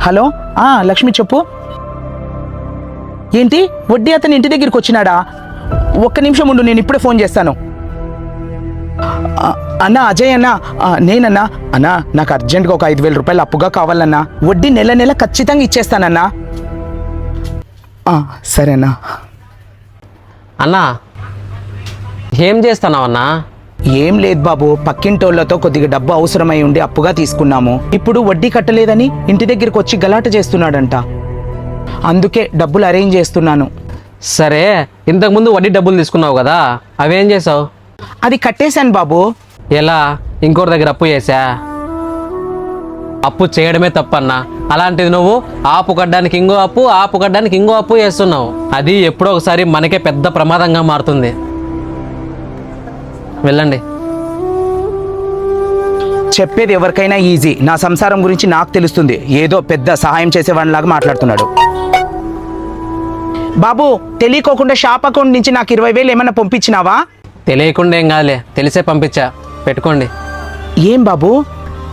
Hello Lakshmi చెప్పు. ఏంటి వడ్డీ అతని ఇంటి దగ్గరికి వచ్చినాడా? ఒక్క నిమిషం ఉండు, నేను ఇప్పుడే ఫోన్ చేస్తాను. అన్నా అజయ్ అన్నా, నేనన్నా అన్నా నాకు అర్జెంటుగా ఒక 5,000 రూపాయలు అప్పుగా కావాలన్నా. వడ్డీ నెల నెల ఖచ్చితంగా ఇచ్చేస్తానన్నా. సరేనా అన్నా? ఏం చేస్తున్నావన్నా? ఏం లేదు బాబు, పక్కింటోళ్లతో కొద్దిగా డబ్బు అవసరమై ఉండి అప్పుగా తీసుకున్నాము. ఇప్పుడు వడ్డీ కట్టలేదని ఇంటి దగ్గరికి వచ్చి గలాట చేస్తున్నాడంట. అందుకే డబ్బులు అరేంజ్ చేస్తున్నాను. సరే, ఇంతకుముందు వడ్డీ డబ్బులు తీసుకున్నావు కదా, అవేం చేసావు? అది కట్టేశాను బాబు. ఎలా? ఇంకోటి దగ్గర అప్పు చేసా? అప్పు చేయడమే తప్పన్నా. అలాంటిది నువ్వు ఆపు కట్టడానికి ఇంకో అప్పు, ఆపు కట్టడానికి ఇంకో అప్పు చేస్తున్నావు. అది ఎప్పుడో ఒకసారి మనకే పెద్ద ప్రమాదంగా మారుతుంది. వెళ్ళండి. చెప్పేది ఎవరికైనా ఈజీ, నా సంసారం గురించి నాకు తెలుస్తుంది. ఏదో పెద్ద సహాయం చేసేవాడిలాగా మాట్లాడుతున్నాడు. బాబు, తెలియకోకుండా షాప్ అకౌంట్ నుంచి నాకు 20,000 ఏమన్నా పంపించినావా? తెలియకుండా ఏం కాదులే, తెలిసే పంపించా. పెట్టుకోండి. ఏం బాబు?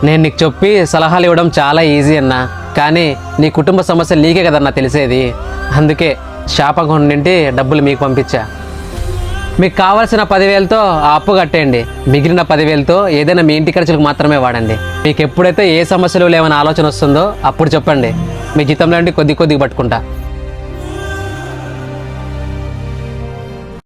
నేను నీకు చెప్పి సలహాలు ఇవ్వడం చాలా ఈజీ అన్నా, కానీ నీ కుటుంబ సమస్యలు నీకే కదన్నా తెలిసేది. అందుకే షాప్ అకౌంట్ నుండి డబ్బులు మీకు పంపించా. మీకు కావాల్సిన 10,000తో ఆ అప్పు కట్టేయండి. మిగిలిన 10,000తో ఏదైనా మీ ఇంటి ఖర్చులకు మాత్రమే వాడండి. మీకు ఎప్పుడైతే ఏ సమస్యలు లేవని ఆలోచన వస్తుందో అప్పుడు చెప్పండి. మీ జీతంలో కొద్ది కొద్దిగా పట్టుకుంటా.